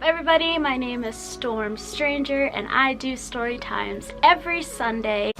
up, everybody? My name is Storm Stranger and I do story times every Sunday.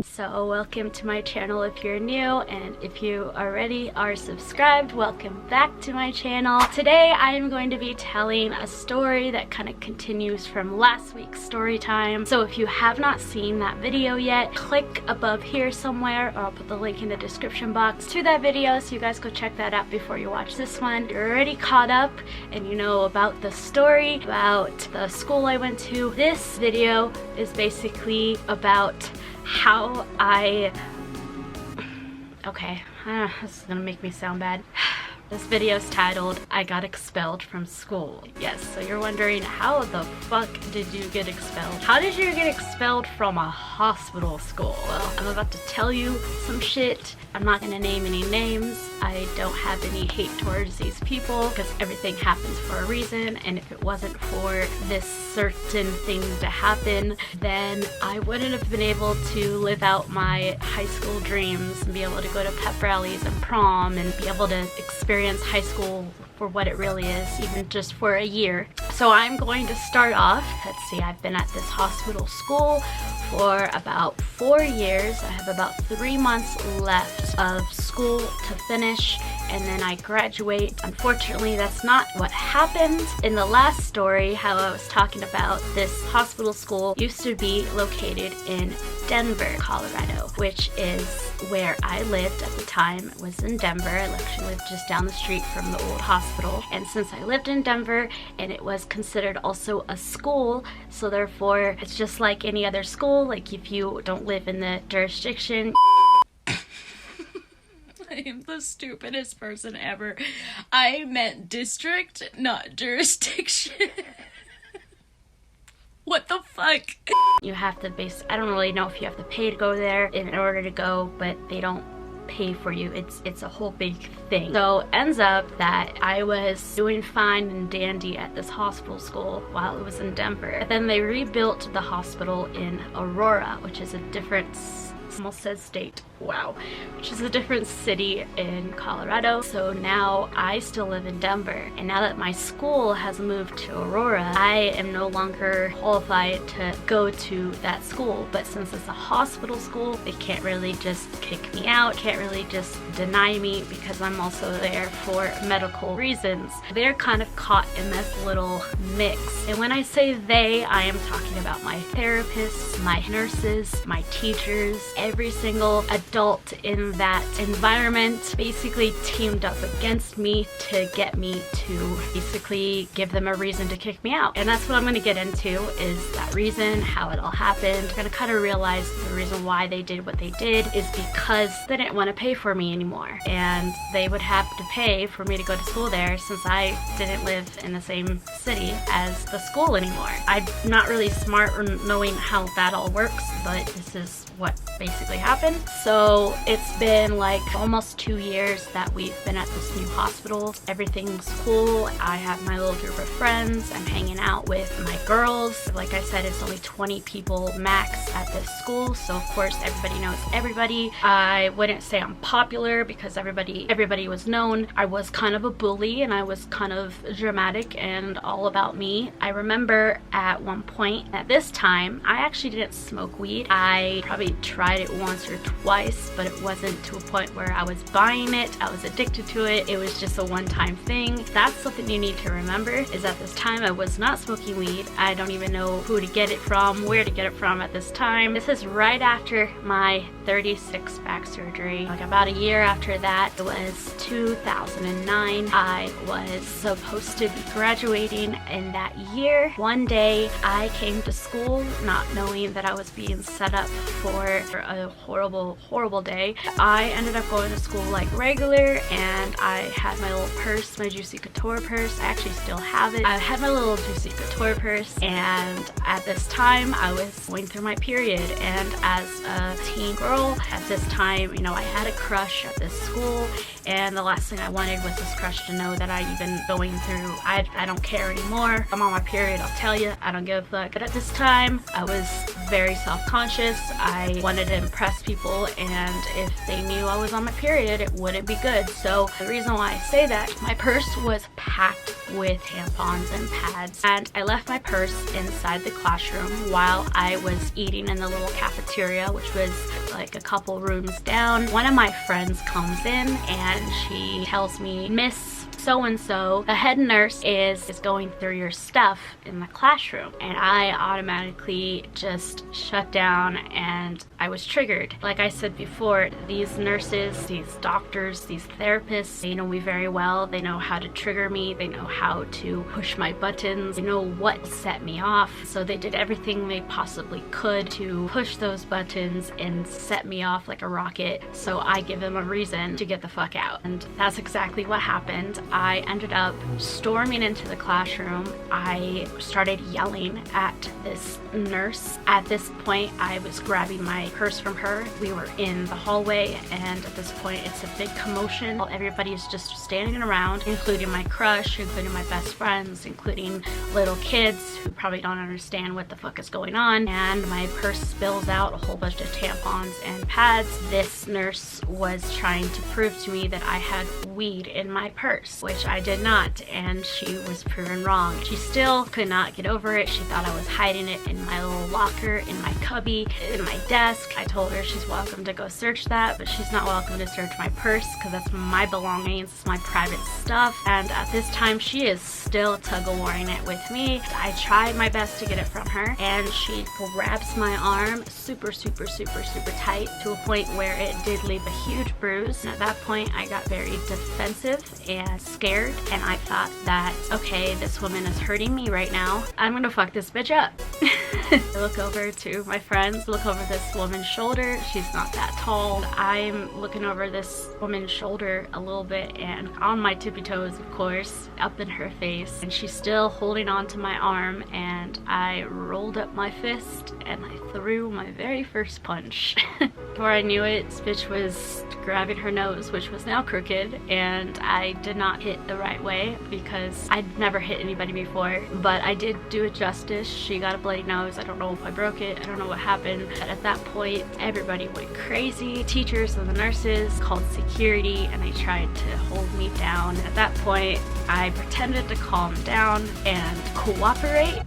So welcome to my channel if you're new, and if you already are subscribed, welcome back to my channel. Today I am going to be telling a story that kind of continues from last week's story time. So if you have not seen that video yet, click above here somewhere, or I'll put the link in the description box to that video so you guys go check that out before you watch this one. You're already caught up and you know about the story, about the school I went to. This video is basically about how this is gonna make me sound bad. This video is titled, I Got Expelled from School. Yes, so you're wondering, how the fuck did you get expelled? How did you get expelled from a hospital school? Well, I'm about to tell you some shit. I'm not gonna name any names. I don't have any hate towards these people because everything happens for a reason, and if it wasn't for this certain thing to happen, then I wouldn't have been able to live out my high school dreams and be able to go to pep rallies and prom and be able to experience high school for what it really is, even just for a year. So I'm going to start off. Let's see, I've been at this hospital school for about 4 years. I have about 3 months left of school to finish, and then I graduate. Unfortunately, that's not what happened. In the last story, how I was talking about this hospital school used to be located in Denver, Colorado, which is where I lived at the time. It was in Denver. I actually lived just down the street from the old hospital. And since I lived in Denver and it was considered also a school, so therefore it's just like any other school. Like if you don't live in the jurisdiction, I am the stupidest person ever. I meant district, not jurisdiction. What the fuck? You have to I don't really know if you have to pay to go there in order to go, but they don't pay for you. It's a whole big thing. So ends up that I was doing fine and dandy at this hospital school while it was in Denver. But then they rebuilt the hospital in Aurora, which is a different, almost says state, wow, which is a different city in Colorado. So now I still live in Denver, and now that my school has moved to Aurora, I am no longer qualified to go to that school. But since it's a hospital school, they can't really just kick me out, can't really just deny me, because I'm also there for medical reasons. They're kind of caught in this little mix. And when I say they, I am talking about my therapists, my nurses, my teachers. Every single adult in that environment basically teamed up against me to get me to basically give them a reason to kick me out. And that's what I'm going to get into, is that reason, how it all happened. I'm going to kind of realize the reason why they did what they did is because they didn't want to pay for me anymore, and they would have to pay for me to go to school there since I didn't live in the same city as the school anymore. I'm not really smart or knowing how that all works, but this is what basically happened. So it's been like almost 2 years that we've been at this new hospital. Everything's cool. I have my little group of friends. I'm hanging out with my girls. Like I said, it's only 20 people max at this school, so of course everybody knows everybody. I wouldn't say I'm popular because everybody was known. I was kind of a bully, and I was kind of dramatic and all about me. I remember at one point, at this time, I actually didn't smoke weed. I probably tried it once or twice, but it wasn't to a point where I was buying it. I was addicted to it. It was just a one-time thing. That's something you need to remember, is at this time I was not smoking weed. I don't even know who to get it from, where to get it from at this time. This is right after my 36 back surgery. Like about a year after that, it was 2009. I was supposed to be graduating in that year. One day I came to school not knowing that I was being set up for a horrible day. I ended up going to school like regular, and I had my little purse, my Juicy Couture purse. I actually still have it. I had my little Juicy Couture purse, and at this time I was going through my period, and as a teen girl at this time, you know, I had a crush at this school, and the last thing I wanted was this crush to know that I even going through. I don't care anymore. I'm on my period, I'll tell you. I don't give a fuck. But at this time, I was very self-conscious. I wanted to impress people, and if they knew I was on my period, it wouldn't be good. So the reason why I say that, my purse was packed with tampons and pads, and I left my purse inside the classroom while I was eating in the little cafeteria, which was like a couple rooms down. One of my friends comes in and she tells me, "Miss so-and-so, the head nurse is going through your stuff in the classroom." And I automatically just shut down, and I was triggered. Like I said before, these nurses, these doctors, these therapists, they know me very well. They know how to trigger me. They know how to push my buttons. They know what set me off. So they did everything they possibly could to push those buttons and set me off like a rocket, so I give them a reason to get the fuck out. And that's exactly what happened. I ended up storming into the classroom. I started yelling at this nurse. At this point, I was grabbing my purse from her. We were in the hallway, and at this point, it's a big commotion. Everybody's just standing around, including my crush, including my best friends, including little kids who probably don't understand what the fuck is going on. And my purse spills out a whole bunch of tampons and pads. This nurse was trying to prove to me that I had weed in my purse, which I did not, and she was proven wrong. She still could not get over it. She thought I was hiding it in my little locker, in my cubby, in my desk. I told her she's welcome to go search that, but she's not welcome to search my purse because that's my belongings, it's my private stuff. And at this time, she is still tug-of-warring it with me. I tried my best to get it from her, and she grabs my arm super tight to a point where it did leave a huge bruise. And at that point, I got very defensive and scared, and I thought that, okay, this woman is hurting me right now. I'm gonna fuck this bitch up. I look over to my friends, look over this woman's shoulder. She's not that tall. I'm looking over this woman's shoulder a little bit, and on my tippy toes, of course, up in her face, and she's still holding on to my arm, and I rolled up my fist and I threw my very first punch. Before I knew it, this bitch was grabbing her nose, which was now crooked, and I did not hit the right way because I'd never hit anybody before, but I did do it justice. She got a bloody nose. I don't know if I broke it. I don't know what happened. But at that point, everybody went crazy. Teachers and the nurses called security, and they tried to hold me down. At that point, I pretended to calm down and cooperate.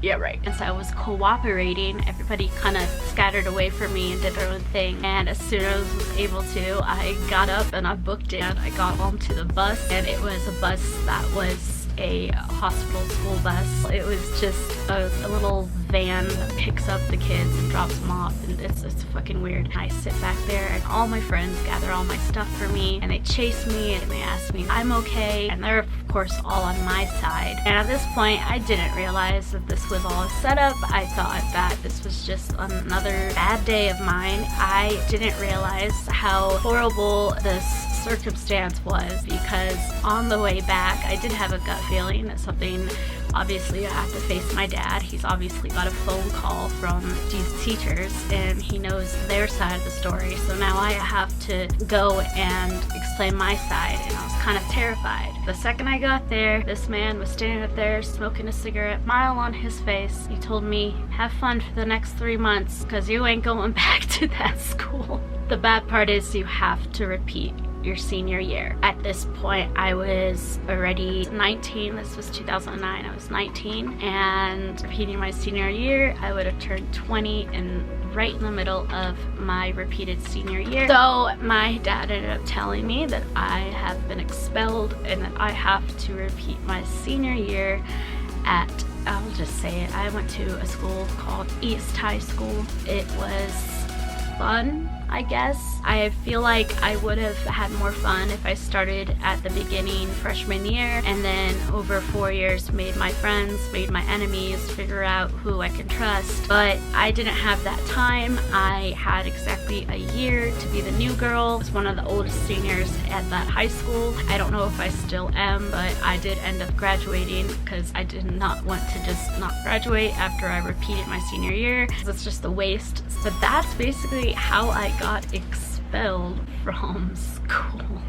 Yeah, right. And so I was cooperating. Everybody kind of scattered away from me and did their own thing. And as soon as I was able to, I got up and I booked it. I got onto the bus, and it was a bus that was a hospital school bus. It was just a little van that picks up the kids and drops them off, and it's fucking weird. I sit back there, and all my friends gather all my stuff for me, and they chase me and they ask me if I'm okay, and they're of course all on my side. And at this point, I didn't realize that this was all a setup. I thought that this was just another bad day of mine. I didn't realize how horrible this circumstance was, because on the way back, I did have a gut feeling that something, obviously I have to face my dad. He's obviously got a phone call from these teachers, and he knows their side of the story. So now I have to go and explain my side, and I was kind of terrified. The second I got there, this man was standing up there smoking a cigarette, smile on his face. He told me, "Have fun for the next 3 months, because you ain't going back to that school." The bad part is you have to repeat your senior year. At this point, I was already 19. This was 2009. I was 19, and repeating my senior year, I would have turned 20 and right in the middle of my repeated senior year. So my dad ended up telling me that I have been expelled and that I have to repeat my senior year at, I'll just say it, I went to a school called East High School. It was fun, I guess. I feel like I would have had more fun if I started at the beginning, freshman year, and then over 4 years made my friends, made my enemies, figure out who I can trust. But I didn't have that time. I had exactly a year to be the new girl. I was one of the oldest seniors at that high school. I don't know if I still am, but I did end up graduating because I did not want to just not graduate after I repeated my senior year, because it's just a waste. So that's basically how I got expelled from school.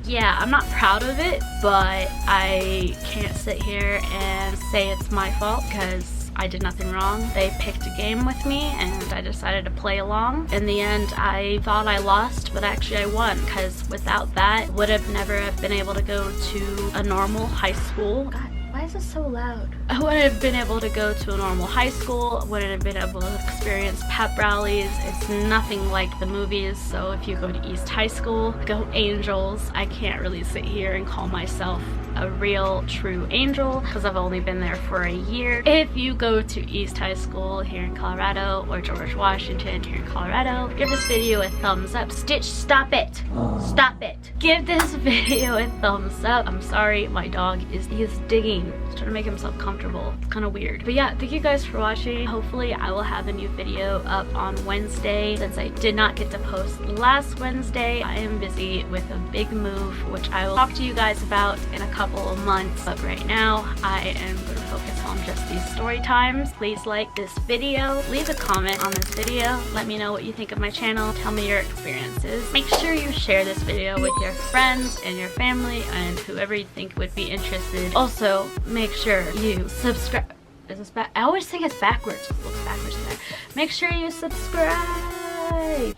Yeah, I'm not proud of it, but I can't sit here and say it's my fault, because I did nothing wrong. They picked a game with me and I decided to play along. In the end, I thought I lost, but actually I won, because without that, would have never have been able to go to a normal high school. God, why is it so loud? I wouldn't have been able to go to a normal high school, wouldn't have been able to experience pep rallies. It's nothing like the movies, so if you go to East High School, go Angels. I can't really sit here and call myself a real true angel because I've only been there for a year. If you go to East High School here in Colorado or George Washington here in Colorado, give this video a thumbs up. Stitch, stop it. Stop it. Give this video a thumbs up. I'm sorry, my dog is digging. He's trying to make himself comfortable. It's kind of weird. But yeah, thank you guys for watching. Hopefully I will have a new video up on Wednesday. Since I did not get to post last Wednesday, I am busy with a big move, which I will talk to you guys about in a couple of months. But right now, I am going to focus on just these story times. Please like this video. Leave a comment on this video. Let me know what you think of my channel. Tell me your experiences. Make sure you share this video with your friends and your family and whoever you think would be interested. Also, make sure you subscribe. Is this back? I always think it's backwards. It looks backwards there. Make sure you subscribe. Yeah.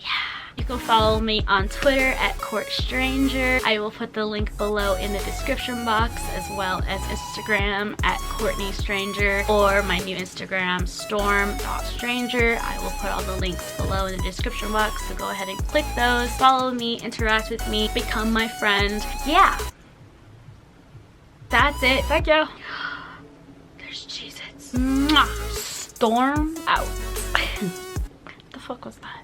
You can follow me on Twitter at CourtStranger. I will put the link below in the description box, as well as Instagram at CourtneyStranger, or my new Instagram, Storm.Stranger. I will put all the links below in the description box, so go ahead and click those. Follow me, interact with me, become my friend. Yeah. That's it. Thank you. There's Cheez-Its. Storm out. What the fuck was that?